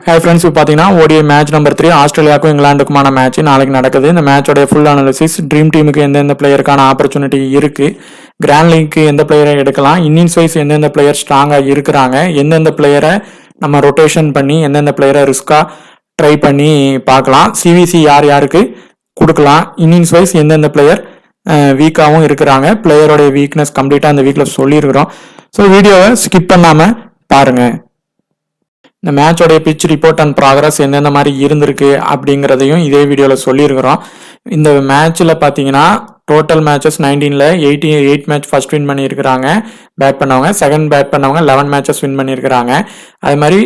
Hi friends, இப்போ பார்த்தீங்கன்னா ODI match number 3 ஆஸ்திரேலியாவுக்கும் இங்கிலாந்துக்குமான match நாளைக்கு நடக்குது. இந்த மேட்சோட ஃபுல் அனாலிசிஸ், ட்ரீம் டீமுக்கு எந்தெந்த பிளேயருக்கான ஆப்பர்ச்சுனிட்டி இருக்கு, கிராண்ட் லீக்கு எந்த பிளேயரை எடுக்கலாம், இன்னிங்ஸ் வைஸ் எந்தெந்த பிளேயர் ஸ்ட்ராங்காக இருக்கிறாங்க, எந்தெந்த பிளேயரை நம்ம ரொட்டேஷன் பண்ணி எந்தெந்த பிளேயரை ரிஸ்காக ட்ரை பண்ணி பார்க்கலாம், சிவிசி யார் யாருக்கு கொடுக்கலாம், இன்னிங்ஸ் வைஸ் எந்தெந்த பிளேயர் வீக்காகவும் இருக்கிறாங்க, பிளேயரோடைய வீக்னஸ் கம்ப்ளீட்டாக அந்த வீக்கில் சொல்லியிருக்கிறோம். ஸோ வீடியோவை ஸ்கிப் பண்ணாமல் பாருங்கள். இந்த மேட்சோடைய பிச் ரிப்போர்ட் அண்ட் ப்ராக்ரஸ் எந்தெந்த மாதிரி இருந்திருக்கு அப்படிங்கிறதையும் இதே வீடியோவில் சொல்லியிருக்கிறோம். இந்த மேட்ச்சில் பார்த்தீங்கன்னா டோட்டல் மேட்சஸ் 19ல் 8 மேட்ச் ஃபர்ஸ்ட் வின் பண்ணியிருக்கிறாங்க பேட் பண்ணவங்க, செகண்ட் பேட் பண்ணவங்க 11 மேட்சஸ் வின் பண்ணியிருக்கிறாங்க. அதே மாதிரி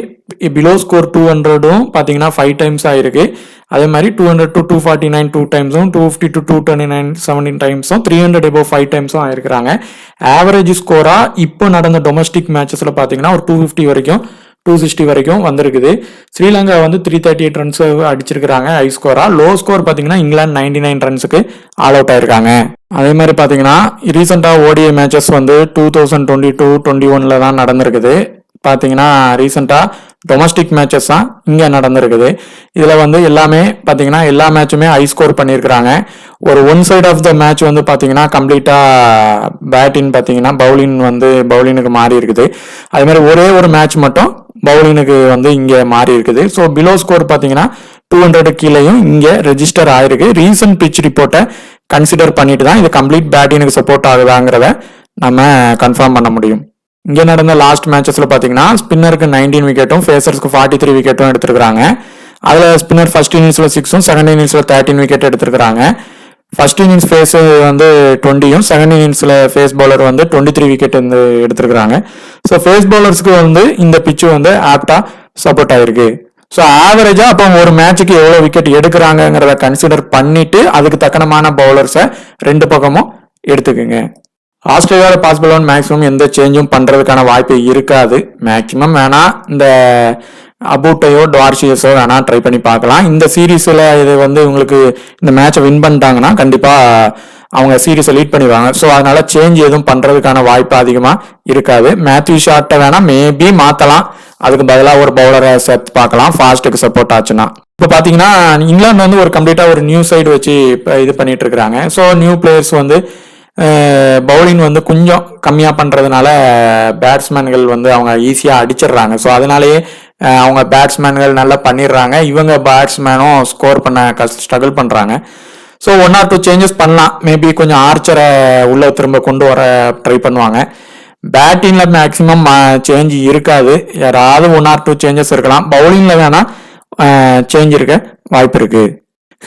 பிலோ ஸ்கோர் 200ம் பார்த்தீங்கன்னா 5 டைம்ஸ் ஆயிருக்கு. அதே மாதிரி 200 to 249 2 டைம்ஸும், 250 to 229 17 டைம்ஸும், 300 above 5 டைம்ஸும் ஆயிருக்கிறாங்க. ஆவரேஜ் ஸ்கோராக இப்போ நடந்த டொமஸ்டிக் மேட்சஸில் பார்த்தீங்கன்னா ஒரு 250 வரைக்கும் 260 வரைக்கும் வந்திருக்குது. ஸ்ரீலங்கா வந்து 338 ரன்ஸ் அடிச்சிருக்கிறாங்க ஹை ஸ்கோரா. லோ ஸ்கோர் பார்த்தீங்கன்னா இங்கிலாந்து 99 ரன்ஸுக்கு ஆல் அவுட் ஆயிருக்காங்க. அதே மாதிரி பார்த்தீங்கன்னா ரீசெண்டாக ஓடிஐ மேட்சஸ் வந்து 2022-21 தான் நடந்திருக்குது. பார்த்தீங்கன்னா ரீசெண்டாக டொமஸ்டிக் மேட்சஸ் தான் இங்கே நடந்திருக்குது. இதில் வந்து எல்லாமே பார்த்தீங்கன்னா எல்லா மேட்சுமே ஹை ஸ்கோர் பண்ணியிருக்கிறாங்க. ஒரு one side of the match வந்து பார்த்தீங்கன்னா கம்ப்ளீட்டாக பேட்டிங் பார்த்தீங்கன்னா பவுலினுக்கு மாறி இருக்குது. அதே மாதிரி ஒரே ஒரு மேட்ச் மட்டும் பவுலினுக்கு வந்து இங்கே மாறி இருக்குது. ஸோ பிலோ ஸ்கோர் பார்த்தீங்கன்னா 200 கீழேயும் இங்கே ரெஜிஸ்டர் ஆயிருக்கு. ரீசன்ட் பிச் ரிப்போர்ட்டை கன்சிடர் பண்ணிட்டு தான் இது கம்ப்ளீட் பேட்டினுக்கு சப்போர்ட் ஆகுதாங்கிறத நம்ம கன்ஃபார்ம் பண்ண முடியும். இங்கே நடந்த லாஸ்ட் மேட்சஸில் பார்த்தீங்கன்னா ஸ்பின்னருக்கு 19 விக்கெட்டும் ஃபேசர்ஸ்க்கு 43 விக்கெட்டும் எடுத்திருக்கிறாங்க. அதில் ஸ்பின்னர் ஃபர்ஸ்ட் இன்னிங்ஸில் 6ம் செகண்ட் இன்னிங்ஸில் 13 விக்கெட் எடுத்திருக்கிறாங்க. ஃபர்ஸ்ட் இன்னிங்ஸ் ஃபேஸ் வந்து 20யும் செகண்ட் இன்னிங்ஸில் ஃபேஸ் பவுலர் வந்து 23 விக்கெட் வந்து எடுத்திருக்கிறாங்க. ஸோ ஃபேஸ் பவுலர்ஸ்க்கு வந்து இந்த பிச்சு வந்து ஆப்டாக சப்போர்ட் ஆயிருக்கு. ஸோ ஆவரேஜாக அப்போ ஒரு மேட்சுக்கு எவ்வளோ விக்கெட் எடுக்கிறாங்கிறத கன்சிடர் பண்ணிட்டு அதுக்கு தக்கனமான பவுலர்ஸை ரெண்டு பக்கமும் எடுத்துக்குங்க. ஆஸ்திரேலியாவில் பாசிபிளான மேக்ஸிமம் எந்த சேஞ்சும் பண்ணுறதுக்கான வாய்ப்பு இருக்காது. மேக்ஸிமம் வேணா இந்த அபூட்டையோ டார்ஷியஸோ வேணா ட்ரை பண்ணி பார்க்கலாம். இந்த சீரீஸில் இது வந்து உங்களுக்கு இந்த மேட்சை வின் பண்ணிட்டாங்கன்னா கண்டிப்பாக அவங்க சீரீஸை லீட் பண்ணிடுவாங்க. ஸோ அதனால சேஞ்ச் எதுவும் பண்ணுறதுக்கான வாய்ப்பு அதிகமாக இருக்காது. மேத்யூ ஷார்ட்டை வேணா மேபி மாற்றலாம், அதுக்கு பதிலாக ஒரு பவுலரை சேர்த்து பார்க்கலாம் ஃபாஸ்ட்டுக்கு சப்போர்ட் ஆச்சுன்னா. இப்போ பார்த்தீங்கன்னா இங்கிலாந்து வந்து ஒரு கம்ப்ளீட்டாக ஒரு நியூ சைடு வச்சு இப்போ இது பண்ணிட்டு இருக்கிறாங்க. ஸோ நியூ பிளேயர்ஸ் வந்து பவுலிங் வந்து கொஞ்சம் கம்மியாக பண்ணுறதுனால பேட்ஸ்மேன்கள் வந்து அவங்க ஈஸியாக அடிச்சிடுறாங்க. ஸோ அதனாலேயே அவங்க பேட்ஸ்மேன்கள் நல்லா பண்ணிடுறாங்க, இவங்க பேட்ஸ்மேனும் ஸ்கோர் பண்ண ஸ்ட்ரகிள் பண்ணுறாங்க. ஸோ 1 or 2 சேஞ்சஸ் பண்ணலாம். மேபி கொஞ்சம் ஆர்ச்சரை உள்ளே திரும்ப கொண்டு வர ட்ரை பண்ணுவாங்க. பேட்டிங்கில் மேக்ஸிமம் சேஞ்ச் இருக்காது, யாராவது 1 or 2 சேஞ்சஸ் இருக்கலாம். பவுலிங்கில் வேணால் சேஞ்ச் இருக்க வாய்ப்பு இருக்குது.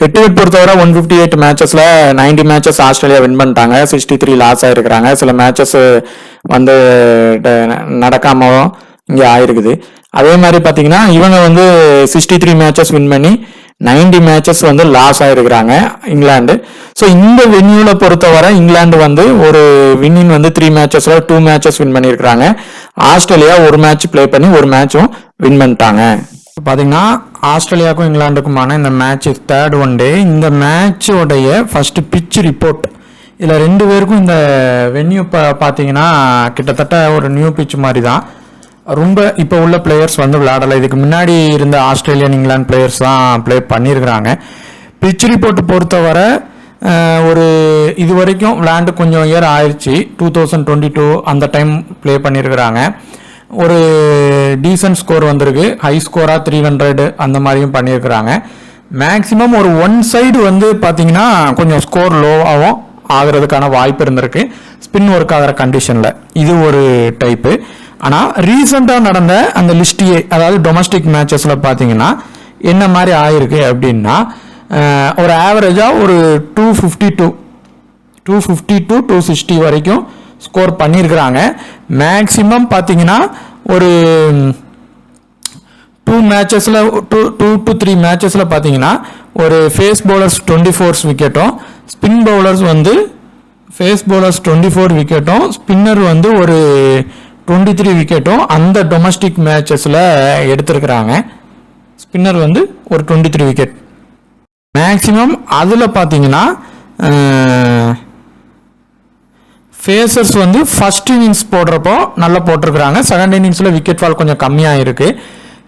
ஹெட் டு ஹெட் பொறுத்தவரை 158 மேட்சஸில் 90 மேட்சஸ் ஆஸ்திரேலியா வின் பண்ணிட்டாங்க, 63 லாஸ் ஆகிருக்கிறாங்க. சில மேட்சஸ் வந்து நடக்காமலும் இங்கே ஆயிருக்குது. அதே மாதிரி பார்த்தீங்கன்னா இவங்க வந்து 63 மேட்சஸ் வின் பண்ணி 90 மேட்சஸ் வந்து லாஸ் ஆகிருக்கிறாங்க இங்கிலாந்து. ஸோ இந்த வென்யூவில் பொறுத்தவரை இங்கிலாந்து வந்து ஒரு வின்னிங் வந்து 3 மேட்சஸில் 2 மேட்சஸ் வின் பண்ணியிருக்கிறாங்க. ஆஸ்திரேலியா ஒரு மேட்ச் பிளே பண்ணி ஒரு மேட்சும் வின் பண்ணிட்டாங்க. பார்த்தீங்கன்னா ஆஸ்திரேலியாவுக்கும் இங்கிலாந்துக்குமான இந்த மேட்ச் தேர்ட் ஒன் டே. இந்த மேட்சோடைய ஃபர்ஸ்ட் பிச் ரிப்போர்ட் இதில் 2 பேருக்கும் இந்த வென்யூ பார்த்தீங்கன்னா கிட்டத்தட்ட ஒரு நியூ பிச் மாதிரி தான். ரொம்ப இப்போ உள்ள பிளேயர்ஸ் வந்து விளையாடலை. இதுக்கு முன்னாடி இருந்த ஆஸ்திரேலியன் இங்கிலாந்து பிளேயர்ஸ் தான் ப்ளே பண்ணியிருக்கிறாங்க. பிச் ரிப்போர்ட் பொறுத்தவரை ஒரு இது வரைக்கும் விளையாண்டு கொஞ்சம் இயர் ஆயிடுச்சு. 2022 அந்த டைம் ப்ளே பண்ணியிருக்கிறாங்க. ஒரு டீசன்ட் ஸ்கோர் வந்திருக்கு, ஹை ஸ்கோராக 300 அந்த மாதிரியும் பண்ணியிருக்கிறாங்க. மேக்ஸிமம் ஒரு ஒன் சைடு வந்து பார்த்தீங்கன்னா கொஞ்சம் ஸ்கோர் லோவாகவும் ஆகிறதுக்கான வாய்ப்பு இருந்திருக்கு ஸ்பின் ஒர்க் ஆகிற கண்டிஷனில். இது ஒரு டைப்பு. ஆனால் ரீசெண்டாக நடந்த அந்த லிஸ்டியே, அதாவது டொமஸ்டிக் மேட்சஸில் பார்த்தீங்கன்னா என்ன மாதிரி ஆயிருக்கு அப்படின்னா ஒரு ஆவரேஜாக ஒரு 250 to 260 வரைக்கும் ஸ்கோர் பண்ணியிருக்கிறாங்க. மேக்ஸிமம் பார்த்தீங்கன்னா ஒரு 2 மேட்சஸில் 2 to 3 மேட்சஸில் பார்த்தீங்கன்னா ஒரு ஃபேஸ் பவுலர்ஸ் 24 விக்கெட்டும், ஸ்பின் பவுலர்ஸ் வந்து ஃபேஸ் பவுலர்ஸ் 24 விக்கெட்டும், ஸ்பின்னர் வந்து ஒரு 23 விக்கெட்டும் அந்த டொமஸ்டிக் மேட்சஸில் எடுத்திருக்கிறாங்க. ஸ்பின்னர் வந்து ஒரு 23 விக்கெட் மேக்ஸிமம். அதில் பார்த்தீங்கன்னா ஃபேசர்ஸ் வந்து ஃபர்ஸ்ட் இன்னிங்ஸ் போடுறப்போ நல்லா போட்டிருக்கிறாங்க. செகண்ட் இன்னிங்ஸில் விக்கெட் ஃபால் கொஞ்சம் கம்மியாக இருக்குது.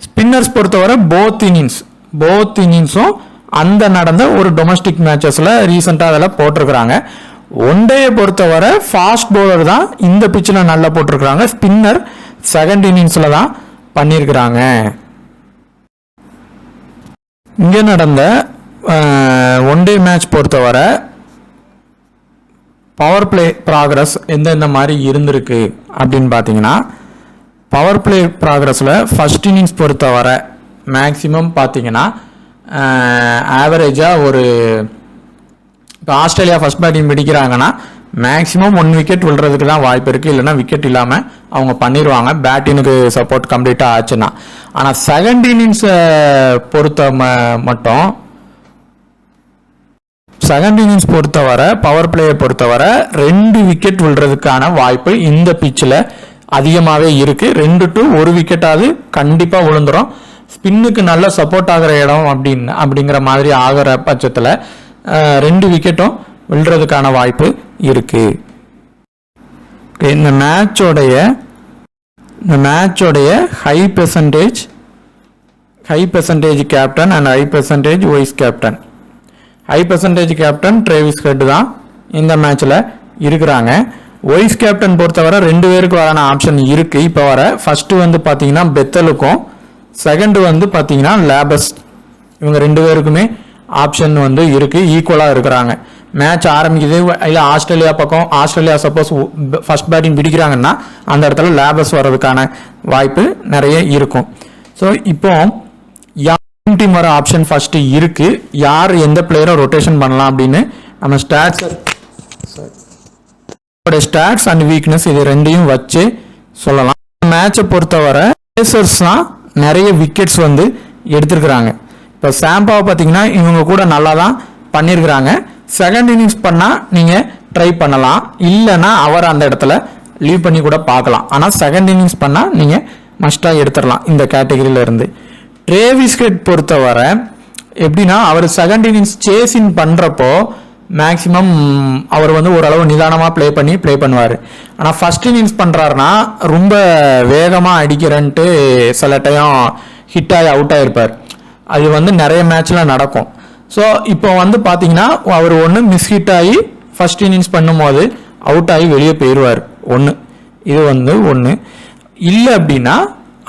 ஸ்பின்னர்ஸ் பொறுத்தவரை போத் இன்னிங்ஸும் அந்த நடந்த ஒரு டொமஸ்டிக் மேட்சஸில் ரீசெண்டாக அதில் போட்டிருக்கிறாங்க. ஒன்டேயை பொறுத்தவரை ஃபாஸ்ட் பவுலர் தான் இந்த பிச்சில் நல்லா போட்டிருக்கிறாங்க. ஸ்பின்னர் செகண்ட் இன்னிங்ஸில் தான் பண்ணியிருக்கிறாங்க. இங்கே நடந்த ஒன்டே மேட்ச் பொறுத்தவரை பவர் பிளே ப்ராக்ரஸ் எந்தெந்த மாதிரி இருந்திருக்கு அப்படின்னு பார்த்தீங்கன்னா, பவர் பிளே ப்ராக்ரஸில் ஃபர்ஸ்ட் இன்னிங்ஸ் பொறுத்தவரை மேக்ஸிமம் பார்த்தீங்கன்னா ஆவரேஜாக ஒரு இப்போ ஆஸ்திரேலியா ஃபர்ஸ்ட் பேட்டிங் பிடிக்கிறாங்கன்னா மேக்ஸிமம் 1 விக்கெட் விழுறதுக்கு தான் வாய்ப்பு இருக்குது. இல்லைனா விக்கெட் இல்லாமல் அவங்க பண்ணிடுவாங்க பேட்டினுக்கு சப்போர்ட் கம்ப்ளீட்டாக ஆச்சுன்னா. ஆனால் செகண்ட் இன்னிங்ஸை பொறுத்தவரை பவர் பிளேயை பொறுத்தவரை 2 விக்கெட் விழுறதுக்கான வாய்ப்பு இந்த பிச்சில் அதிகமாகவே இருக்குது. 2 to 1 விக்கெட்டாவது கண்டிப்பாக விழுந்துடும். ஸ்பின்னுக்கு நல்ல சப்போர்ட் ஆகிற இடம் அப்படிங்கிற மாதிரி ஆகிற பட்சத்தில் 2 விக்கெட்டும் விழுறதுக்கான வாய்ப்பு இருக்கு. இந்த மேட்சோடைய high percentage captain and high percentage vice captain. High percentage captain Travis Head தான் இந்த மேட்ச்ல இருக்கிறாங்க. வைஸ் கேப்டன் பொறுத்தவரை 2 பேருக்கு வரான ஆப்ஷன் இருக்கு. இப்போ வர ஃபர்ஸ்ட் வந்து பார்த்தீங்கன்னா பெத்தலுக்கும், செகண்ட் வந்து பார்த்தீங்கன்னா லேபஸ். இவங்க 2 பேருக்குமே ஆப்ஷன் வந்து இருக்கு, ஈக்குவலாக இருக்கிறாங்க. மேட்ச் ஆரம்பிக்குது இல்லை ஆஸ்திரேலியா சப்போஸ் ஃபர்ஸ்ட் பேட்டிங் பிடிக்கிறாங்கன்னா அந்த இடத்துல லேபஸ் வர்றதுக்கான வாய்ப்பு நிறைய இருக்கும். ஸோ இப்போ டீம் வர ஆப்ஷன் ஃபர்ஸ்ட் இருக்கு. யார் எந்த பிளேயரை ரொட்டேஷன் பண்ணலாம் அப்படின்னு நம்ம ஸ்டாட்ஸ் அண்ட் வீக்னஸ் இது 2ஐயும் வச்சு சொல்லலாம். மேட்சை பொறுத்தவரை பேசர்ஸ்லாம் நிறைய விக்கெட்ஸ் வந்து எடுத்திருக்கிறாங்க. இப்போ சாம்பாவை பார்த்தீங்கன்னா இவங்க கூட நல்லா தான் பண்ணியிருக்கிறாங்க. செகண்ட் இன்னிங்ஸ் பண்ணால் நீங்கள் ட்ரை பண்ணலாம், இல்லைன்னா அவர் அந்த இடத்துல லீவ் பண்ணி கூட பார்க்கலாம். ஆனால் செகண்ட் இன்னிங்ஸ் பண்ணால் நீங்கள் மஸ்டாக எடுத்துடலாம் இந்த கேட்டகரியில இருந்து. ட்ரேவிஸ் ஹெட் பொறுத்தவரை எப்படின்னா அவர் செகண்ட் இன்னிங்ஸ் சேசிங் பண்ணுறப்போ மேக்ஸிமம் அவர் வந்து ஓரளவு நிதானமாக ப்ளே பண்ணுவார். ஆனால் ஃபர்ஸ்ட் இன்னிங்ஸ் பண்ணுறாருன்னா ரொம்ப வேகமாக அடிக்கிறன்ட்டு சில டைம் ஹிட் ஆகி அவுட் ஆகிருப்பார். அது வந்து நிறைய மேட்ச்சில் நடக்கும். ஸோ இப்போ வந்து பார்த்தீங்கன்னா அவர் ஒன்று மிஸ் ஹிட் ஆகி ஃபர்ஸ்ட் இன்னிங்ஸ் பண்ணும்போது அவுட் ஆகி வெளியே போயிடுவார். இது வந்து ஒன்று இல்லை அப்படின்னா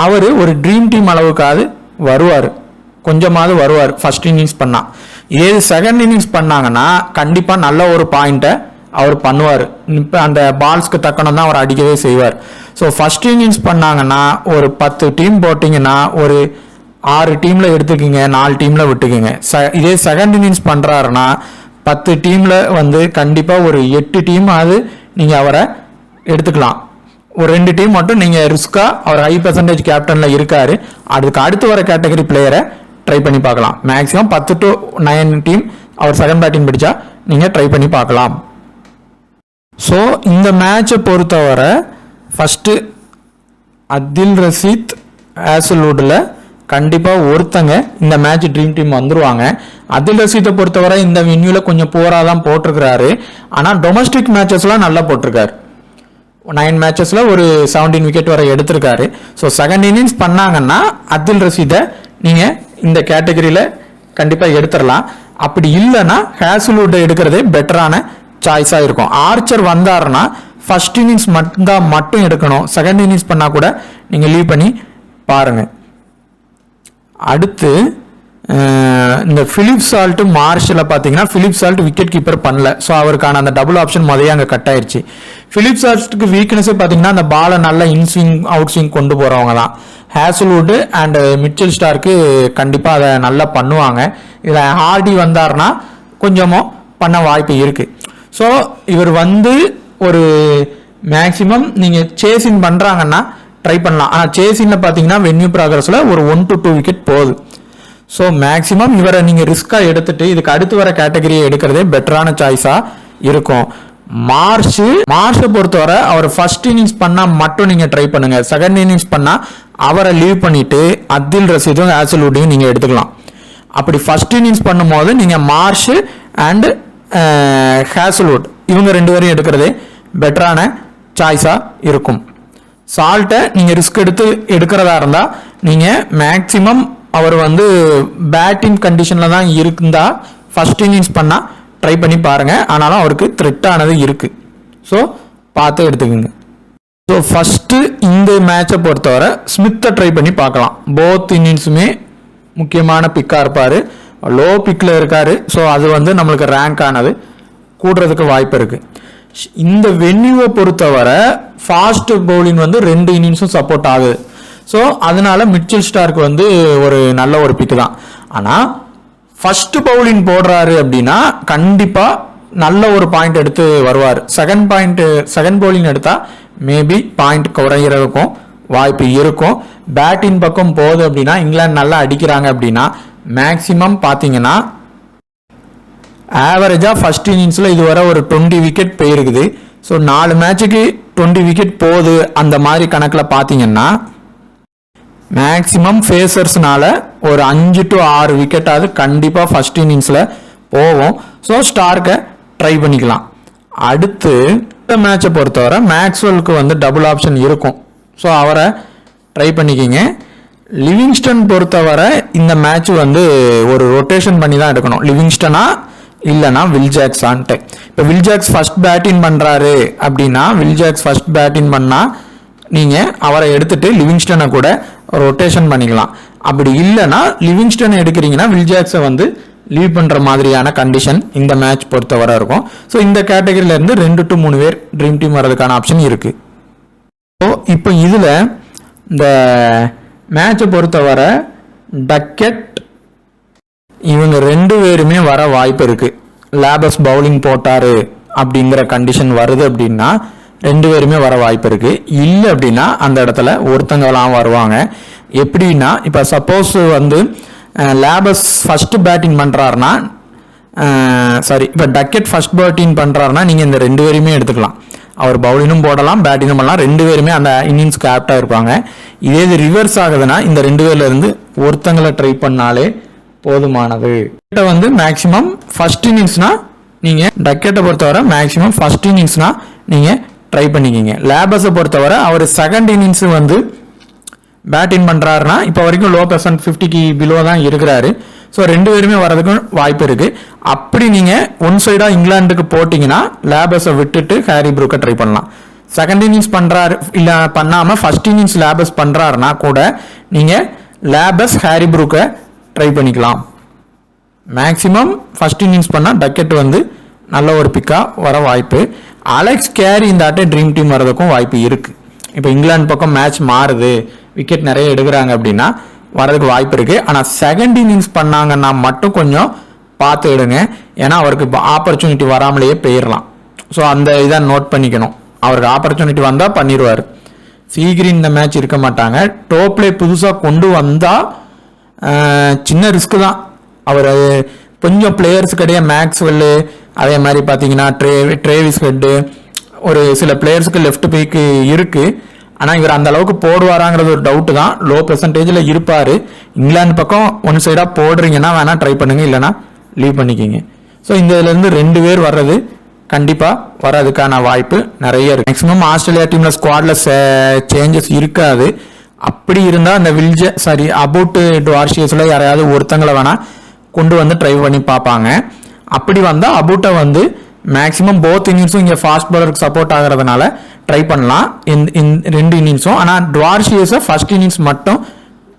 அவர் ஒரு ட்ரீம் டீம் அளவுக்காவது வருவார், கொஞ்சமாவது வருவார் ஃபர்ஸ்ட் இன்னிங்ஸ் பண்ணால். ஏது செகண்ட் இன்னிங்ஸ் பண்ணாங்கன்னா கண்டிப்பாக நல்ல ஒரு பாயிண்ட்டை அவர் பண்ணுவார். இப்போ அந்த பால்ஸ்க்கு தக்கணும் தான் அவர் அடிக்கவே செய்வார். ஸோ ஃபர்ஸ்ட் இன்னிங்ஸ் பண்ணாங்கன்னா ஒரு 10 டீம் போட்டிங்கன்னா ஒரு 6 டீமில் எடுத்துக்கிங்க, 4 டீமில் விட்டுக்குங்க. இதே செகண்ட் இன்னிங்ஸ் பண்ணுறாருன்னா 10 டீமில் வந்து கண்டிப்பாக ஒரு 8 டீமாவது நீங்கள் அவரை எடுத்துக்கலாம். ஒரு 2 டீம் மட்டும் நீங்கள் ரிஸ்காக அவர் ஹை பெர்சன்டேஜ் கேப்டனில் இருக்காரு, அதுக்கு அடுத்து வர கேட்டகரி பிளேயரை ட்ரை பண்ணி பார்க்கலாம். மேக்ஸிமம் 10 to 9 டீம் அவர் செகண்ட் பேட்டிங் பிடிச்சா நீங்கள் ட்ரை பண்ணி பார்க்கலாம். ஸோ இந்த மேட்சை பொறுத்தவரை ஃபஸ்ட்டு அப்துல் ரஷீத் ஹேசல்வுட்டில் கண்டிப்பாக ஒருத்தங்க இந்த மேட்ச் ட்ரீம் டீம் வந்துருவாங்க. அப்துல் ரஷீத்தை பொறுத்தவரை இந்த வென்யூவில் கொஞ்சம் போராக தான் போட்டிருக்கிறாரு. ஆனால் டொமஸ்டிக் மேட்சஸ்லாம் நல்லா போட்டிருக்காரு. 9 மேட்சஸில் ஒரு 17 விக்கெட் வரை எடுத்திருக்காரு. ஸோ செகண்ட் இன்னிங்ஸ் பண்ணாங்கன்னா அப்துல் ரஷீதை நீங்கள் இந்த கேட்டகரியில் கண்டிப்பாக எடுத்துடலாம். அப்படி இல்லைன்னா ஹேசல்வுட்டை எடுக்கிறதே பெட்டரான சாய்ஸாக இருக்கும். ஆர்ச்சர் வந்தாருன்னா ஃபர்ஸ்ட் இன்னிங்ஸ் மட்டும் எடுக்கணும், செகண்ட் இன்னிங்ஸ் பண்ணால் கூட நீங்கள் லீவ் பண்ணி பாருங்கள். அடுத்து இந்த பிலிப் சால்ட் மார்ஷில் பார்த்தீங்கன்னா பிலிப் சால்ட் விக்கெட் கீப்பர் பண்ணல. ஸோ அவருக்கான அந்த டபுள் ஆப்ஷன் முதலே அங்கே கட் ஆயிடுச்சு. பிலிப் சால்ட்டுக்கு வீக்னஸே பார்த்தீங்கன்னா அந்த பாலை நல்லா இன்ஸ்விங் அவுட் ஸ்விங் கொண்டு போகிறவங்க தான். ஹேசல்வுட் அண்ட் மிச்சல் ஸ்டார்க்கு கண்டிப்பாக அதை நல்லா பண்ணுவாங்க. இதில் ஹார்டி வந்தார்னா கொஞ்சமும் பண்ண வாய்ப்பு இருக்குது. ஸோ இவர் வந்து ஒரு மேக்சிமம் நீங்கள் சேசிங் பண்ணுறாங்கன்னா ட்ரை பண்ணலாம். ஆனால் சேசிங்கில் பார்த்தீங்கன்னா வென்யூ ப்ராக்ரஸில் ஒரு 1 to 2 விக்கெட் போகுது. ஸோ மேக்ஸிமம் இவரை நீங்கள் ரிஸ்காக எடுத்துட்டு இதுக்கு அடுத்து வர கேட்டகரியை எடுக்கிறதே பெட்டரான சாய்ஸாக இருக்கும். மார்ஷை பொறுத்தவரை அவர் ஃபர்ஸ்ட் இன்னிங்ஸ் பண்ணால் மட்டும் நீங்கள் ட்ரை பண்ணுங்க. செகண்ட் இன்னிங்ஸ் பண்ணால் அவரை லீவ் பண்ணிட்டு அப்துல் ரஷீதும் ஹேசல்வுட்டையும் நீங்கள் எடுத்துக்கலாம். அப்படி ஃபர்ஸ்ட் இன்னிங்ஸ் பண்ணும்போது நீங்கள் மார்ஷ் அண்ட் ஹேசல்வுட் இவங்க 2 பேரையும் எடுக்கிறதே பெட்டரான சாய்ஸாக இருக்கும். சால்ட்டை நீங்கள் ரிஸ்க் எடுக்கிறதா இருந்தால் நீங்கள் மேக்ஸிமம் அவர் வந்து பேட்டிங் கண்டிஷனில் தான் இருந்தால் ஃபர்ஸ்ட் இன்னிங்ஸ் பண்ணால் ட்ரை பண்ணி பாருங்கள். ஆனாலும் அவருக்கு த்ரெட்டானது இருக்குது. ஸோ பார்த்து எடுத்துக்கோங்க. ஸோ ஃபஸ்ட்டு இந்த மேட்சை பொறுத்தவரை ஸ்மித்தை ட்ரை பண்ணி பார்க்கலாம். போத் இன்னிங்ஸுமே முக்கியமான பிக்காக இருப்பார். லோ பிக்கில் இருக்கார். ஸோ அது வந்து நம்மளுக்கு ரேங்க் ஆனது கூடுறதுக்கு வாய்ப்பு இருக்குது. இந்த வென்யூவை பொறுத்தவரை ஃபாஸ்ட் பவுலிங் வந்து 2 இன்னிங்ஸும் சப்போர்ட் ஆகுது. ஸோ அதனால மிட்சல் ஸ்டார்க் வந்து ஒரு நல்ல ஒரு பிக்கு தான். ஆனால் ஃபர்ஸ்ட் பவுலிங் போடுறாரு அப்படின்னா கண்டிப்பாக நல்ல ஒரு பாயிண்ட் எடுத்து வருவார். செகண்ட் பவுலிங் எடுத்தால் மேபி பாயிண்ட் குறையிறதுக்கும் வாய்ப்பு இருக்கும். பேட்டிங் பக்கம் போகுது அப்படின்னா இங்கிலாந்து நல்லா அடிக்கிறாங்க அப்படின்னா மேக்சிமம் பார்த்தீங்கன்னா ஆவரேஜாக ஃபர்ஸ்ட் இன்னிங்ஸில் இதுவரை ஒரு 20 விக்கெட் போயிருக்குது. ஸோ 4 மேட்சுக்கு 20 விக்கெட் போகுது. அந்த மாதிரி கணக்கில் பார்த்தீங்கன்னா மேக்சிமம் ஃபேஸர்ஸ்னால ஒரு 5 to 6 விக்கெட்டாவது கண்டிப்பாக ஃபர்ஸ்ட் இன்னிங்ஸில் போகும். ஸோ ஸ்டார்க்கை ட்ரை பண்ணிக்கலாம். அடுத்து இந்த மேட்சை பொறுத்தவரை மேக்ஸ்வெலுக்கு வந்து டபுள் ஆப்ஷன் இருக்கும். ஸோ அவரை ட்ரை பண்ணிக்கிங்க. லிவிங்ஸ்டன் பொறுத்தவரை இந்த மேட்ச் வந்து ஒரு ரொட்டேஷன் பண்ணி தான் எடுக்கணும். லிவிங்ஸ்டனா இல்லைனா வில்ஜாக்ஸான்ட்டு. இப்போ வில்ஜாக்ஸ் ஃபர்ஸ்ட் பேட்டிங் பண்ணுறாரு அப்படின்னா வில்ஜாக்ஸ் ஃபர்ஸ்ட் பேட்டிங் பண்ணால் நீங்கள் அவரை எடுத்துட்டு லிவிங்ஸ்டனை கூட ரொட்டேஷன் பண்ணிக்கலாம். அப்படி இல்லைனா லிவிங்ஸ்டனை எடுக்கிறீங்கன்னா வில்ஜாக்ஸை வந்து லீவ் பண்ணுற மாதிரியான கண்டிஷன் இந்த மேட்ச் பொறுத்தவரை இருக்கும். ஸோ இந்த கேட்டகரியிலேருந்து 2 to 3 பேர் ட்ரீம் டீம் வர்றதுக்கான ஆப்ஷன் இருக்குது. ஸோ இப்போ இதில் இந்த மேட்சை பொறுத்தவரை டக்கெட் இவங்க 2 பேருமே வர வாய்ப்பு இருக்குது. லேபஸ் பவுலிங் போட்டார் அப்படிங்கிற கண்டிஷன் வருது அப்படின்னா 2 பேருமே வர வாய்ப்பு இருக்குது. இல்லை அப்படின்னா அந்த இடத்துல ஒருத்தங்களாம் வருவாங்க. எப்படின்னா இப்போ சப்போஸ் வந்து லேபஸ் ஃபஸ்ட்டு பேட்டிங் பண்ணுறாருனா இப்போ டக்கெட் ஃபர்ஸ்ட் பேட்டிங் பண்ணுறாருனா நீங்கள் இந்த 2 பேருமே எடுத்துக்கலாம். அவர் பவுலிங்கும் போடலாம் பேட்டிங்கும் பண்ணலாம். 2 பேருமே அந்த இன்னிங்ஸ்க்கு ஆப்டாக இருப்பாங்க. இதே இது ரிவர்ஸ் ஆகுதுன்னா இந்த 2 பேர்லேருந்து ஒருத்தங்களை ட்ரை பண்ணாலே போதுமானது. வந்து மேக்ஸிமம் ஃபர்ஸ்ட் இன்னிங்ஸ்னா நீங்கள் டக்கெட்டை பொறுத்தவரை மேக்ஸிமம் ஃபர்ஸ்ட் இன்னிங்ஸ்னா நீங்கள் ட்ரை பண்ணிக்கிங்க. லேபஸை பொறுத்தவரை அவர் செகண்ட் இன்னிங்ஸ் வந்து பேட்டிங் பண்ணுறாருனா இப்போ வரைக்கும் லோ பெர்சன்ட் 50க்கு பிலோ தான் இருக்கிறாரு. ஸோ 2 பேருமே வர்றதுக்கும் வாய்ப்பு இருக்குது. அப்படி நீங்கள் ஒன் சைடாக இங்கிலாந்துக்கு போட்டிங்கன்னா லேபஸை விட்டுட்டு ஹாரி ப்ரூக்கை ட்ரை பண்ணலாம். செகண்ட் இன்னிங்ஸ் பண்ணுறாரு இல்லை பண்ணாமல் ஃபர்ஸ்ட் இன்னிங்ஸ் லேபஸ் பண்ணுறாருனா கூட நீங்கள் லேபஸ் ஹாரி ப்ரூக்கை ட்ரை பண்ணிக்கலாம். மேக்ஸிமம் ஃபர்ஸ்ட் இன்னிங்ஸ் பண்ணால் டக்கெட் வந்து நல்ல ஒரு பிக்காக வர வாய்ப்பு. அலெக்ஸ் கேரி இந்த ஆட்டை ட்ரீம் டீம் வர்றதுக்கும் வாய்ப்பு இருக்குது. இப்போ இங்கிலாந்து பக்கம் மேட்ச் மாறுது விக்கெட் நிறைய எடுக்கிறாங்க அப்படின்னா வரதுக்கு வாய்ப்பு இருக்குது. ஆனால் செகண்ட் இன்னிங்ஸ் பண்ணாங்கன்னா மட்டும் கொஞ்சம் பார்த்து எடுங்க. ஏன்னா அவருக்கு ஆப்பர்ச்சுனிட்டி வராமலேயே போயிடலாம். ஸோ அந்த இதை நோட் பண்ணிக்கணும். அவருக்கு ஆப்பர்ச்சுனிட்டி வந்தால் பண்ணிடுவார். சீக்கிரம் இந்த மேட்ச் இருக்க மாட்டாங்க. டோப்லே புதுசாக கொண்டு வந்தால் சின்ன ரிஸ்க்கு தான். அவர் கொஞ்சம் பிளேயர்ஸ் கிடையாது. மேக்ஸ்வெல்லு அதே மாதிரி பார்த்தீங்கன்னா ட்ரேவிஸ் ஹெட்டு ஒரு சில பிளேயர்ஸுக்கு லெஃப்ட் பீக்கு இருக்குது. ஆனால் இவர் அந்த அளவுக்கு போடுவாராங்கிறது ஒரு டவுட்டு தான். லோ பெர்சன்டேஜில் இருப்பார். இங்கிலாந்து பக்கம் ஒன் சைடாக போடுறீங்கன்னா வேணால் ட்ரை பண்ணுங்கள், இல்லைனா லீவ் பண்ணிக்கிங்க. ஸோ இந்த இதுலேருந்து 2 பேர் வர்றது கண்டிப்பாக வர்றதுக்கான வாய்ப்பு நிறைய இருக்குது. மேக்ஸிமம் ஆஸ்திரேலியா டீமில் ஸ்குவாடில் சேஞ்சஸ் இருக்காது. அப்படி இருந்தால் அந்த அபவுட் டுவார்ஷியஸில் யாரையாவது ஒருத்தங்களை வேணால் கொண்டு வந்து ட்ரை பண்ணி பார்ப்பாங்க. அப்படி வந்தால் அபவுட்டை வந்து மேக்ஸிமம் போத் இன்னிங்ஸும் இங்கே ஃபாஸ்ட் பவுலருக்கு சப்போர்ட் ஆகிறதுனால ட்ரை பண்ணலாம் 2 இன்னிங்ஸும். ஆனால் டுவார்ஷியஸை ஃபர்ஸ்ட் இன்னிங்ஸ் மட்டும்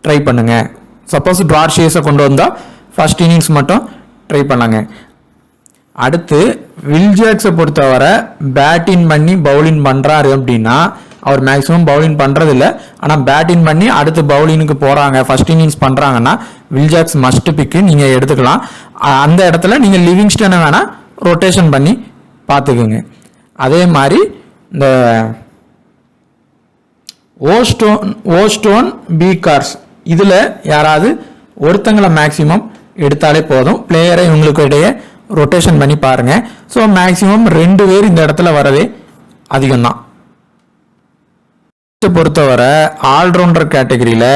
ட்ரை பண்ணுங்க. சப்போஸ் டுவார்ஷியஸை கொண்டு வந்தால் ஃபர்ஸ்ட் இன்னிங்ஸ் மட்டும் ட்ரை பண்ணாங்க. அடுத்து வில்ஜாக்ஸை பொறுத்தவரை பேட்டிங் பண்ணி பவுலிங் பண்ணுறாரு அப்படின்னா அவர் மேக்ஸிமம் பவுலிங் பண்ணுறதில்ல. ஆனால் பேட்டிங் பண்ணி அடுத்து பவுலிங்க்கு போகிறாங்க ஃபர்ஸ்ட் இன்னிங்ஸ் பண்ணுறாங்கன்னா வில்ஜாக்ஸ் மஸ்ட் பிக்கு நீங்கள் எடுத்துக்கலாம். அந்த இடத்துல நீங்கள் லிவிங்ஸ்டனை வேணால் ரொட்டேஷன் பண்ணி பார்த்துக்குங்க. அதே மாதிரி இந்த ஓஸ்டோன் பி கார்ஸ் இதில் யாராவது ஒருத்தங்களை மேக்ஸிமம் எடுத்தாலே போதும். பிளேயரை இவங்களுக்கு இடையே ரொட்டேஷன் பண்ணி பாருங்கள். ஸோ மேக்ஸிமம் 2 பேர் இந்த இடத்துல வரதே அதிகம்தான். பொறுத்தவரை ஆல்ரவுண்டர் கேட்டகரியில்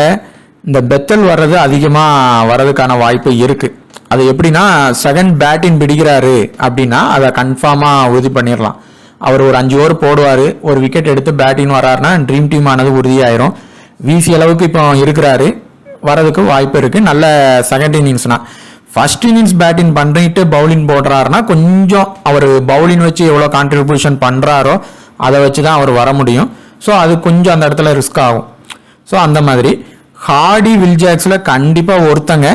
இந்த பெத்தல் வர்றது அதிகமாக வர்றதுக்கான வாய்ப்பு இருக்குது. அது எப்படின்னா செகண்ட் பேட்டிங் பிடிக்கிறாரு அப்படின்னா அதை கன்ஃபார்மாக உறுதி பண்ணிடலாம். அவர் ஒரு 5 ஓவர் போடுவார், ஒரு விக்கெட் எடுத்து பேட்டிங் வராருன்னா ட்ரீம் டீம் ஆனது உறுதியாயிரும். வீசி அளவுக்கு இப்போ இருக்கிறாரு, வரதுக்கு வாய்ப்பு இருக்குது. நல்ல செகண்ட் இன்னிங்ஸ்னா. ஃபர்ஸ்ட் இன்னிங்ஸ் பேட்டிங் பண்ணிட்டு பவுலிங் போடுறாருன்னா கொஞ்சம் அவர் பவுலிங் வச்சு எவ்வளோ கான்ட்ரிபியூஷன் பண்ணுறாரோ அதை வச்சு தான் அவர் வர முடியும். ஸோ அது கொஞ்சம் அந்த இடத்துல ரிஸ்க் ஆகும். ஸோ அந்த மாதிரி ஹார்டி, வில்ஜாக்ஸில் கண்டிப்பாக ஒருத்தங்க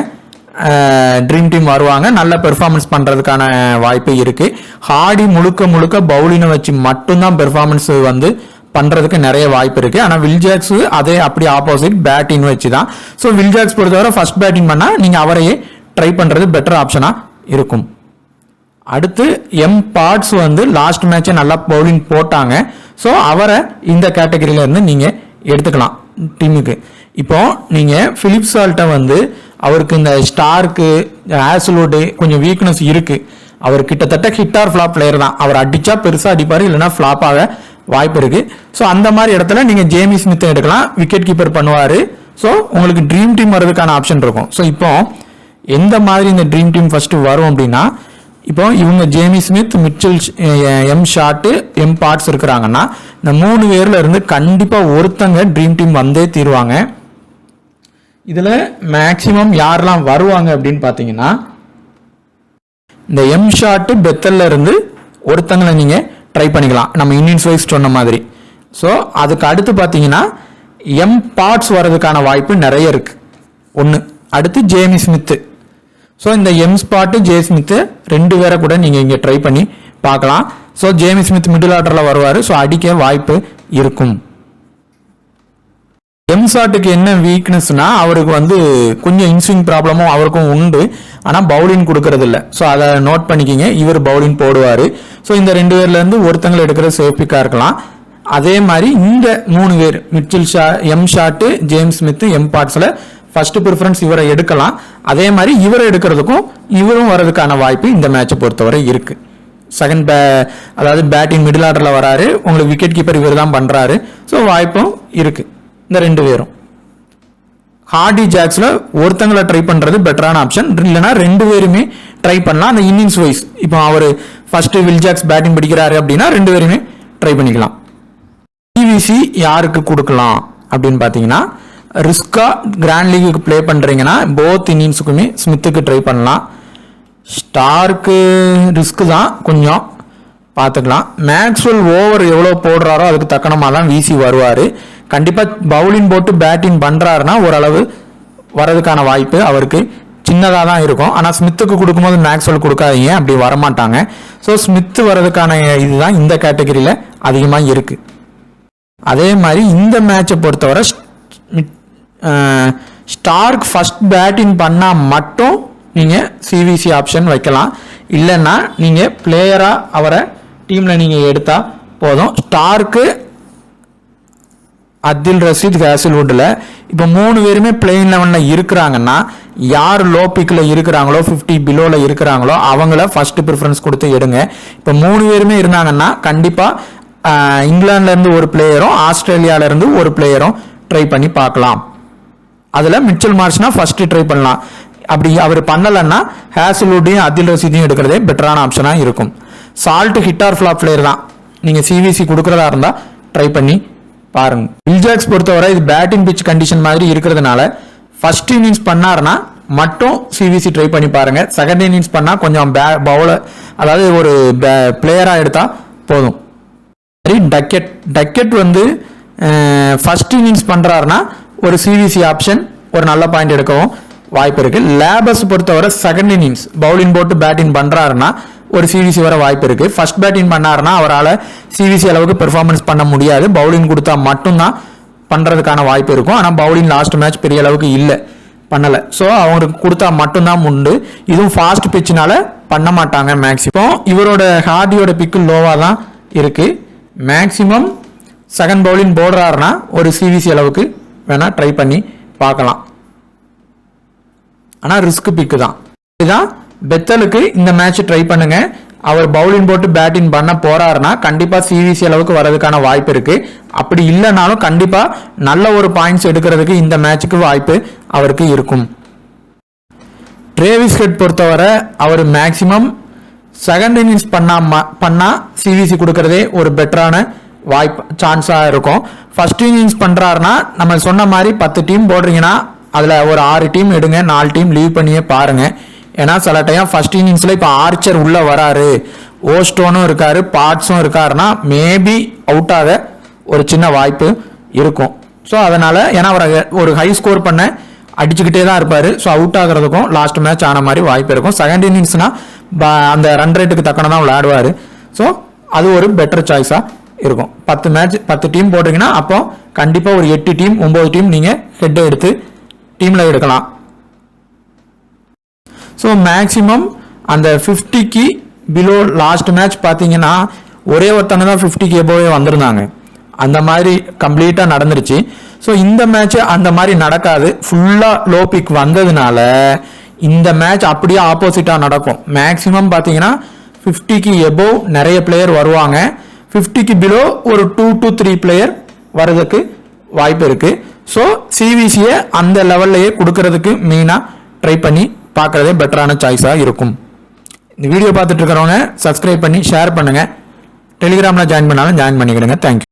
ட்ரீம் டீம் வருவாங்க, நல்ல பெர்ஃபார்மன்ஸ் பண்ணுறதுக்கான வாய்ப்பு இருக்குது. ஹார்டி முழுக்க பவுலிங்கை வச்சு மட்டும்தான் பெர்ஃபார்மன்ஸ் வந்து பண்ணுறதுக்கு நிறைய வாய்ப்பு இருக்குது. ஆனால் வில்ஜாக்ஸ் அதே அப்படி ஆப்போசிட் பேட்டிங் வச்சு தான். ஸோ வில்ஜாக்ஸ் பொறுத்தவரை ஃபர்ஸ்ட் பேட்டிங் பண்ணால் நீங்கள் அவரையே ட்ரை பண்ணுறது பெட்டர் ஆப்ஷனாக இருக்கும். அடுத்து பார்ட்ஸ் வந்து லாஸ்ட் மேட்சை நல்லா பவுலிங் போட்டாங்க. ஸோ அவரை இந்த கேட்டகரியில இருந்து நீங்கள் எடுத்துக்கலாம் டீமுக்கு. இப்போ நீங்கள் பிலிப் சால்ட்டை வந்து அவருக்கு இந்த ஸ்டார்க்கு, ஆஸ்லுவுட் கொஞ்சம் வீக்னஸ் இருக்குது. அவர் கிட்டத்தட்ட ஹிட் ஆர் ஃப்ளாப் பிளேயர் தான். அவர் அடித்தா பெருசாக அடிப்பார், இல்லைன்னா ஃப்ளாப் ஆக வாய்ப்பு இருக்குது. ஸோ அந்த மாதிரி இடத்துல நீங்கள் ஜேமி ஸ்மித்தை எடுக்கலாம், விக்கெட் கீப்பர் பண்ணுவார். ஸோ உங்களுக்கு ட்ரீம் டீம் வர்றதுக்கான ஆப்ஷன் இருக்கும். ஸோ இப்போ எந்த மாதிரி இந்த ட்ரீம் டீம் ஃபர்ஸ்ட் வரும் அப்படின்னா, இப்போ இவங்க Jamie Smith, Mitchell, shot, parts இருக்கிறாங்கன்னா இந்த 3 பேர்ல இருந்து கண்டிப்பாக ஒருத்தங்க ட்ரீம் டீம் வந்தே தீருவாங்க. இதில் மேக்சிமம் யாரெல்லாம் வருவாங்க அப்படின்னு பார்த்தீங்கன்னா, இந்த ஷாட்டு, பெத்தல்ல இருந்து ஒருத்தங்களை நீங்கள் ட்ரை பண்ணிக்கலாம், நம்ம இன்னிங்ஸ் வைஸ் சொன்ன மாதிரி. ஸோ அதுக்கு அடுத்து பார்த்தீங்கன்னா பார்ட்ஸ் வர்றதுக்கான வாய்ப்பு நிறைய இருக்கு. ஒன்று. அடுத்து ஜேமி ஸ்மித்து. ஸோ இந்த ஸ்பாட்டு, ஜே ஸ்மித்து 2 பேரை கூட நீங்கள் இங்கே ட்ரை பண்ணி பார்க்கலாம். ஸோ ஜேமி ஸ்மித் மிடில் ஆர்டரில் வருவார். ஸோ அடிக்க வாய்ப்பு இருக்கும். ஷாட்டுக்கு என்ன வீக்னஸ்னா, அவருக்கு வந்து கொஞ்சம் இன்ஸ்விங் ப்ராப்ளமும் அவருக்கும் உண்டு, ஆனால் பவுலிங் கொடுக்கறது இல்லை. ஸோ அதை நோட் பண்ணிக்கிங்க, இவர் பவுலிங் போடுவார். ஸோ இந்த 2 பேர்லேருந்து ஒருத்தங்களை எடுக்கிறது சேஃப் பிக்காக இருக்கலாம். அதே மாதிரி இந்த 3 பேர் மிச்சல் ஷாட்டு, ஜேம்ஸ் ஸ்மித், பார்ட்ஸில் ஃபர்ஸ்ட் ப்ரிஃபரன்ஸ் இவரை எடுக்கலாம். அதே மாதிரி இவரை எடுக்கிறதுக்கும் இவரும் வரதுக்கான வாய்ப்பு இந்த மேட்சை பொறுத்தவரை இருக்கு. செகண்ட் அதாவது பேட்டிங் மிடில் ஆர்டரில் வராரு, உங்களுக்கு விக்கெட் கீப்பர் இவர் தான் பண்ணுறாரு. ஸோ வாய்ப்பும் இருக்கு. இந்த 2 பேரும் ஹார்டி, ஜாக்ஸில் ஒருத்தங்களை ட்ரை பண்ணுறது பெட்டரான ஆப்ஷன். இல்லைன்னா 2 பேருமே ட்ரை பண்ணலாம். அந்த இன்னிங்ஸ் வைஸ் இப்போ அவர் ஃபர்ஸ்ட் வில்ஜாக்ஸ் பேட்டிங் பிடிக்கிறாரு அப்படின்னா 2 பேருமே ட்ரை பண்ணிக்கலாம். சிவிசி யாருக்கு கொடுக்கலாம் அப்படின்னு பார்த்தீங்கன்னா, ரிஸ்கா கிராண்ட் லீக்கு பிளே பண்ணுறீங்கன்னா போத் இன்னிங்ஸுக்குமே ஸ்மித்துக்கு ட்ரை பண்ணலாம். ஸ்டார்க்கு ரிஸ்க்கு தான், கொஞ்சம் பார்த்துக்கலாம். மேக்ஸ்வெல் ஓவர் எவ்வளோ போடுறாரோ அதுக்கு தக்கனமாக தான் வீசி வருவார். கண்டிப்பாக பவுலிங் போட்டு பேட்டிங் பண்ணுறாருன்னா ஓரளவு வரதுக்கான வாய்ப்பு அவருக்கு சின்னதாக தான் இருக்கும். ஆனால் ஸ்மித்துக்கு கொடுக்கும்போது மேக்ஸ்வெல் கொடுக்காதீங்க, அப்படி வரமாட்டாங்க. ஸோ ஸ்மித்து வரதுக்கான இதுதான் இந்த கேட்டகரியில் அதிகமாக இருக்குது. அதே மாதிரி இந்த மேட்சை பொறுத்தவரை ஸ்டார்க் ஃபர்ஸ்ட் பேட்டிங் பண்ணால் மட்டும் நீங்கள் சிவிசி ஆப்ஷன் வைக்கலாம். இல்லைன்னா நீங்கள் பிளேயராக அவரை டீமில் நீங்கள் எடுத்தால் போதும். ஸ்டார்க்கு, அப்துல் ரஷீத், ஹேசல்வுட்டில் இப்போ 3 பேருமே பிளேயிங் 11 இருக்கிறாங்கன்னா, யார் லோ பிக்கில் இருக்கிறாங்களோ 50 பிலோவில் இருக்கிறாங்களோ அவங்கள ஃபர்ஸ்ட் ப்ரிஃபரன்ஸ் கொடுத்து எடுங்க. இப்போ 3 பேருமே இருந்தாங்கன்னா கண்டிப்பாக இங்கிலாந்துலேருந்து ஒரு பிளேயரும் ஆஸ்திரேலியாவிலேருந்து ஒரு பிளேயரும் ட்ரை பண்ணி பார்க்கலாம். அதில் மிச்சல் மார்ஷ்னா ஃபர்ஸ்ட் ட்ரை பண்ணலாம். அப்படி அவர் பண்ணலைன்னா ஹேசல்வுட்டையும் அப்துல் ரஷீதையும் எடுக்கிறதே பெட்டரான ஆப்ஷனாக இருக்கும். Salt hit or flop player தான், நீங்கள் சிவிசி கொடுக்குறதா இருந்தால் ட்ரை பண்ணி பாருங்க. வில்ஜாக்ஸ் பொறுத்தவரை இது பேட்டிங் பிச் கண்டிஷன் மாதிரி இருக்கிறதுனால ஃபர்ஸ்ட் இன்னிங்ஸ் பண்ணாருன்னா மட்டும் சிவிசி ட்ரை பண்ணி பாருங்க. செகண்ட் இன்னிங்ஸ் பண்ணால் கொஞ்சம் பவுலர், அதாவது ஒரு பிளேயராக எடுத்தால் போதும். சரி, டக்கெட் வந்து ஃபர்ஸ்ட் இன்னிங்ஸ் பண்ணுறாருன்னா ஒரு சிவிசி ஆப்ஷன் ஒரு நல்ல பாயிண்ட் எடுக்கவும் வாய்ப்பு இருக்கு. லேபர்ஸ் பொறுத்தவரை செகண்ட் இன்னிங்ஸ் பவுலிங் போட்டு பேட்டிங் பண்றாருன்னா ஒரு சிவிசி வர வாய்ப்பு இருக்கு. ஃபர்ஸ்ட் பேட்டிங் பண்ணாருன்னா அவரால் சிவிசி அளவுக்கு பெர்ஃபார்மன்ஸ் பண்ண முடியாது. பவுலிங் கொடுத்தா மட்டும்தான் பண்றதுக்கான வாய்ப்பு இருக்கும். ஆனால் பவுலிங் லாஸ்ட் மேட்ச் பெரிய அளவுக்கு இல்லை, பண்ணலை. ஸோ அவங்களுக்கு கொடுத்தா மட்டும்தான் உண்டு. இதுவும் ஃபாஸ்ட் பிச்சுனால பண்ண மாட்டாங்க மேக்சிமம். இவரோட ஹார்டியோட பிக்கு லோவாக தான் இருக்கு. மேக்சிமம் செகண்ட் பவுலிங் போடுறாருன்னா ஒரு சிவிசி அளவுக்கு வேணா ட்ரை பண்ணி பார்க்கலாம். ஆனால் ரிஸ்க் பிக்கு தான். இதுதான் பெத்தலுக்கு இந்த மேட்ச் ட்ரை பண்ணுங்க. அவர் பவுலிங் போட்டு பேட்டிங் பண்ண போறாருன்னா கண்டிப்பா சிவிசி அளவுக்கு வரதுக்கான வாய்ப்பு இருக்கு. அப்படி இல்லைனாலும் கண்டிப்பா நல்ல ஒரு பாயிண்ட்ஸ் எடுக்கிறதுக்கு இந்த மேட்சுக்கு வாய்ப்பு அவருக்கு இருக்கும். ட்ரேவிஸ் ஹெட் பொறுத்தவரை அவர் மேக்சிமம் செகண்ட் இன்னிங்ஸ் பண்ணால் சிவிசி கொடுக்கறதே ஒரு பெட்டரான சான்ஸாக இருக்கும். ஃபர்ஸ்ட் இன்னிங்ஸ் பண்ணுறாருன்னா நம்ம சொன்ன மாதிரி 10 டீம் போடுறீங்கன்னா அதில் ஒரு 6 டீம் எடுங்க, 4 டீம் லீவ் பண்ணியே பாருங்கள். ஏன்னா சில டைம் ஃபர்ஸ்ட் இன்னிங்ஸில் இப்போ ஆர்ச்சர் உள்ளே வராரு, ஓஸ்டோனும் இருக்காரு, பார்ட்ஸும் இருக்காருன்னா மேபி அவுட் ஆக ஒரு சின்ன வாய்ப்பு இருக்கும். ஸோ அதனால் ஏன்னா ஒரு ஹை ஸ்கோர் பண்ண அடிச்சுக்கிட்டே தான் இருப்பார். ஸோ அவுட் ஆகிறதுக்கும் லாஸ்ட் மேட்ச் ஆன மாதிரி வாய்ப்பு இருக்கும். செகண்ட் இன்னிங்ஸ்னால் அந்த ரன் ரேட்டுக்கு தக்கன தான் விளையாடுவார். ஸோ அது ஒரு பெட்டர் சாய்ஸாக இருக்கும். 10 டீம் போடுறீங்கன்னா அப்போ கண்டிப்பாக ஒரு 8 டீம் 9 டீம் நீங்கள் ஹெட் எடுத்து டீமில் எடுக்கலாம். ஸோ மேக்ஸிமம் அந்த 50க்கு பிலோ லாஸ்ட் மேட்ச் பார்த்தீங்கன்னா ஒரே ஒருத்தங்க தான் 50க்கு எபோவே வந்திருந்தாங்க. அந்த மாதிரி கம்ப்ளீட்டாக நடந்துருச்சு. ஸோ இந்த மேட்ச் அந்த மாதிரி நடக்காது. ஃபுல்லாக லோ பிக் வந்ததுனால இந்த மேட்ச் அப்படியே ஆப்போசிட்டாக நடக்கும். மேக்ஸிமம் பார்த்தீங்கன்னா 50க்கு எபோவ் நிறைய பிளேயர் வருவாங்க. 50க்கு பிலோ ஒரு 2 to 3 பிளேயர் வர்றதுக்கு வாய்ப்பு இருக்கு. ஸோ சிவிசியை அந்த லெவல்லையே கொடுக்கறதுக்கு மெயினாக ட்ரை பண்ணி பார்க்கறதே பெட்டரான சாய்ஸாக இருக்கும். இந்த வீடியோ பார்த்துட்டு இருக்கிறவங்க சப்ஸ்கிரைப் பண்ணி ஷேர் பண்ணுங்க. டெலிகிராமில் ஜாயின் பண்ணாலும் ஜாயின் பண்ணிக்கிடுங்க. தேங்க்யூ.